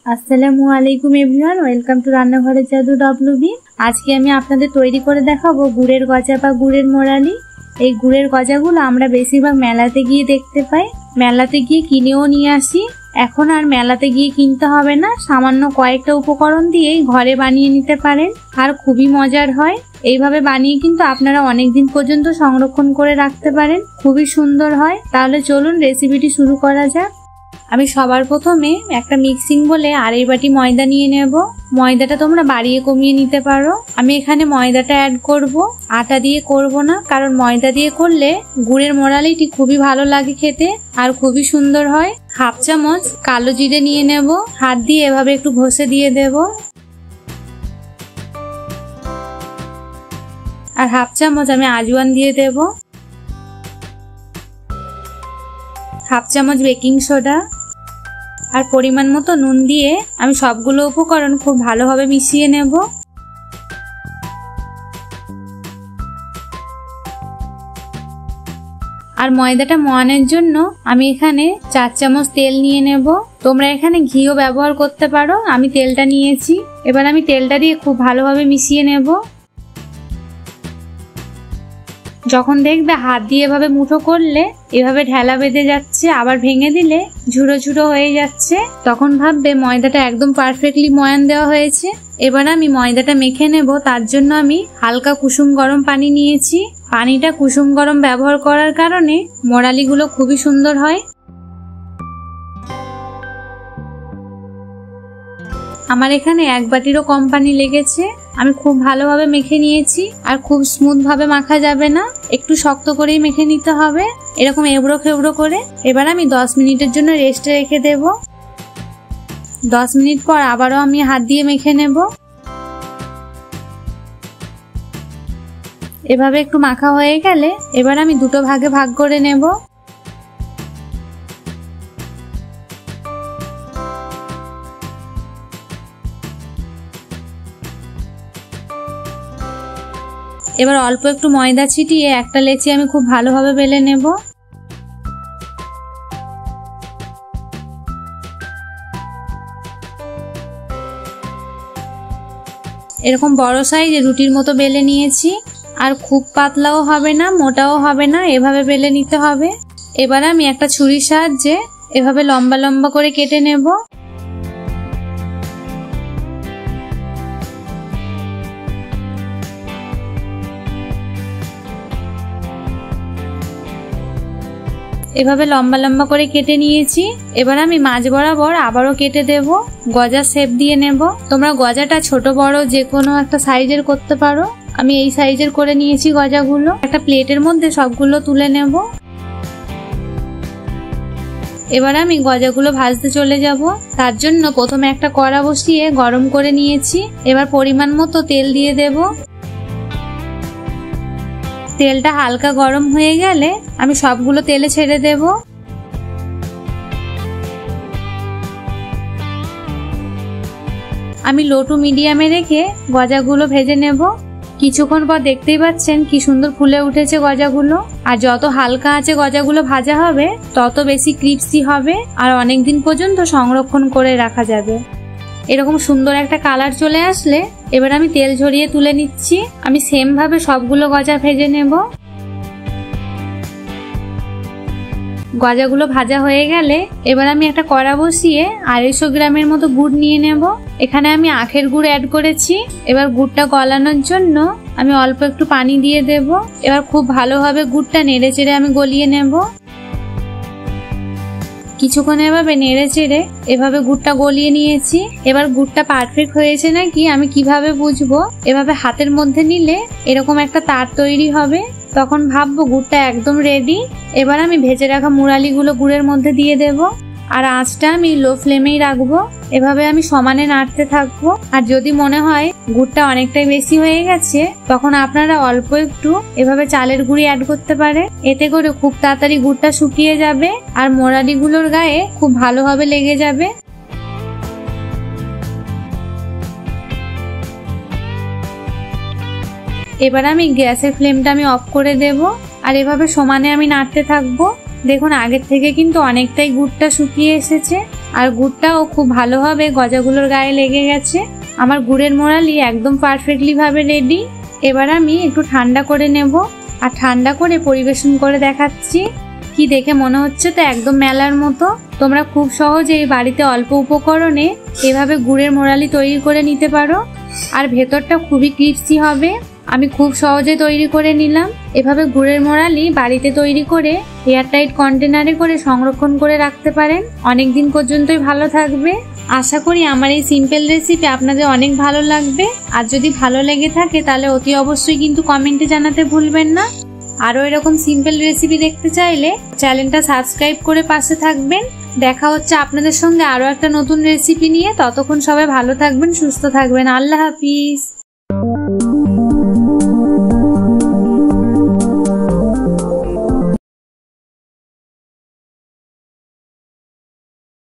আসসালামু আলাইকুম everyone, welcome to রান্নাঘরের জাদু ডব্লুবি। আজকে আমি আপনাদের তৈরি করে দেখাবো গুড়ের গজা বা গুড়ের মোড়ালি। এই গুড়ের গজাগুলো আমরা বেশিরভাগ মেলাতে গিয়ে দেখতে পাই, মেলাতে গিয়ে কিনেও নিয়ে আসি। এখন আর মেলাতে গিয়ে কিনতে হবে না, সামান্য কয়েকটা উপকরণ দিয়েই ঘরে বানিয়ে নিতে পারেন, আর খুবই মজার হয়। এইভাবে বানিয়ে কিন্তু আপনারা অনেক দিন পর্যন্ত সংরক্ষণ করে রাখতে পারেন, খুবই সুন্দর হয়। তাহলে চলুন রেসিপিটি শুরু করা যাক। আমি সবার প্রথমে একটা মিক্সিং বলে 2.5 বাটি ময়দা নিয়ে নেব। ময়দাটা তোমরা বাড়িয়ে কমিয়ে নিতে পারো। আমি এখানে ময়দাটা অ্যাড করব, আটা দিয়ে করব না, কারণ ময়দা দিয়ে করলে গুড়ের মোড়ালিটি খুবই ভালো লাগে খেতে আর খুবই সুন্দর হয়। 1/2 চামচ কালো জিরে নিয়ে নেব, হাত দিয়ে এভাবে একটু ঘষে দিয়ে দেব। আর 1/2 চামচ আমি আজওয়ান দিয়ে দেব। 1/2 চামচ বেকিং সোডা আর পরিমাণ মতো নুন দিয়ে আমি সবগুলো উপকরণ খুব ভালোভাবে মিশিয়ে নেব। আর ময়দাটা ময়ানের জন্য আমি এখানে 4 চামচ তেল নিয়ে নেব। তোমরা এখানে ঘিও ব্যবহার করতে পারো, আমি তেলটা নিয়েছি। এবার আমি তেলটা দিয়ে খুব ভালোভাবে মিশিয়ে নেব। যখন দেখবে হাত দিয়ে এভাবে মুঠো করলে এভাবে ঢেলা বেঁধে যাচ্ছে, আবার ভেঙে দিলে ঝুড়ো ঝুড়ো হয়ে যাচ্ছে, তখন ভাববে ময়দাটা একদম পারফেক্টলি ময়ান দেওয়া হয়েছে। এবার আমি ময়দাটা মেখে নেব। তার জন্য আমি হালকা কুসুম গরম পানি নিয়েছি। পানিটা কুসুম গরম ব্যবহার করার কারণে মোড়ালিগুলো খুবই সুন্দর হয়। আমার এখানে 1 বাটিরও কম পানি লেগেছে। আমি খুব ভালোভাবে মেখে নিয়েছি, আর খুব স্মুথ ভাবে মাখা যাবে না, একটু শক্ত করেই মেখে নিতে হবে, এরকম এবড়ো খেবড়ো করে। এবার আমি 10 মিনিটের জন্য রেস্টে রেখে দেব। 10 মিনিট পর আবারও আমি হাত দিয়ে মেখে নেব। এভাবে একটু মাখা হয়ে গেলে এবার আমি 2 ভাগে ভাগ করে নেব। এবার অল্প একটু ময়দা ছিটিয়ে একটা লেচি আমি খুব ভালোভাবে বেলে নেব। এরকম বড় সাইজে রুটির মতো বেলে নিয়েছি, আর খুব পাতলাও হবে না, মোটাও হবে না, এভাবে বেলে নিতে হবে। এবার আমি একটা ছুরির সাহায্যে এভাবে লম্বা লম্বা করে কেটে নেব। এভাবে লম্বা লম্বা করে কেটে নিয়েছি। এবার আমি মাঝ বরাবর আবারও কেটে দেব, গজা শেপ দিয়ে নেব। তোমরা গজাটা ছোট বড় যে কোনো একটা সাইজের করতে পারো। আমি এই সাইজের করে নিয়েছি গজাগুলো। একটা প্লেটের মধ্যে সবগুলো তুলে নেব। এবার আমি গজাগুলো ভাজতে চলে যাব। তার জন্য প্রথমে একটা কড়া বসিয়ে গরম করে নিয়েছি। এবার পরিমাণ মতো তেল দিয়ে দেব। তেলটা হালকা গরম হয়ে গেলে আমি সবগুলো তেলে ছেড়ে দেব। আমি লো টু মিডিয়ামে রেখে গজাগুলো ভেজে নেব। কিছুক্ষণ পর দেখতেই পাচ্ছেন কি সুন্দর ফুলে উঠেছে গজাগুলো। আর যত হালকা আছে গজাগুলো ভাজা হবে তত বেশি ক্রিস্পি হবে, আর অনেক দিন পর্যন্ত সংরক্ষণ করে রাখা যাবে। এরকম সুন্দর একটা কালার চলে আসলে এবার আমি তেল ঝরিয়ে তুলে নিচ্ছি। আমি সেম ভাবে সবগুলো গজা ভেজে নেব। গজাগুলো ভাজা হয়ে গেলে এবার আমি একটা কড়া বসিয়ে 250 গ্রামের মতো গুড় নিয়ে নেব। এখানে আমি আখের গুড় অ্যাড করেছি। এবার গুড়টা গলানোর জন্য আমি অল্প একটু পানি দিয়ে দেব। এবার খুব ভালোভাবে গুড়টা নেড়ে চেড়ে আমি গলিয়ে নেব। কিছুক্ষণ এভাবে নেড়ে চেড়ে এভাবে গুড়টা গলিয়ে নিয়েছি। এবার গুড়টা পারফেক্ট হয়েছে নাকি আমি কিভাবে বুঝবো? এভাবে হাতের মধ্যে নিলে এরকম একটা তার তৈরি হবে, তখন ভাববো গুড়টা একদম রেডি। এবার আমি ভেজে রাখা মুড়ালিগুলো গুড়ের মধ্যে দিয়ে দেব, আর আঁচটা আমি লো ফ্লেমেই রাখবো। এভাবে আমি সমানে নাড়তে থাকবো। আর যদি মনে হয় গুড়টা অনেকটাই বেশি হয়ে গেছে, তখন আপনারা অল্প একটু এভাবে চালের গুঁড়ি অ্যাড করতে পারেন। এতে করে খুব তাড়াতাড়ি গুড়টা শুকিয়ে যাবে আর মোড়ালিগুলোর গায়ে খুব ভালোভাবে লেগে যাবে। এবার আমি গ্যাসের ফ্লেমটা আমি অফ করে দেব, আর এভাবে সমানে আমি নাড়তে থাকবো। দেখুন আগের থেকে কিন্তু অনেকটাই গুড়টা শুকিয়ে এসেছে। আর গুড়টাও খুব ভালোভাবে গজাগুলোর গায়ে লেগে গেছে। আমার গুড়ের মোড়ালি একদম পারফেক্টলি ভাবে রেডি। এবার আমি একটু ঠান্ডা করে নেব আর ঠান্ডা করে পরিবেশন করে দেখাচ্ছি। কি দেখে মনে হচ্ছে তো একদম মেলার মতো। তোমরা খুব সহজেই বাড়িতে অল্প উপকরণে এভাবে গুড়ের মোড়ালি তৈরি করে নিতে পারো। আর ভেতরটা খুবই ক্রিস্পি হবে। আমি খুব সহজে তৈরি করে নিলাম। এভাবে গুড়ের মোড়ালি বাড়িতে তৈরি করে এয়ারটাইট কন্টেনারে করে সংরক্ষণ করে রাখতে পারেন, অনেক দিন পর্যন্তই ভালো থাকবে। আশা করি আমার এই সিম্পল রেসিপি আপনাদের অনেক ভালো লাগবে। আর যদি ভালো লেগে থাকে তাহলে অতি অবশ্যই কিন্তু কমেন্টে জানাতে ভুলবেন না। আরও এরকম সিম্পল রেসিপি দেখতে চাইলে চ্যানেলটা সাবস্ক্রাইব করে পাশে থাকবেন। দেখা হচ্ছে আপনাদের সঙ্গে আরও একটা নতুন রেসিপি নিয়ে। ততক্ষণ সবাই ভালো থাকবেন, সুস্থ থাকবেন। আল্লাহ হাফিজ।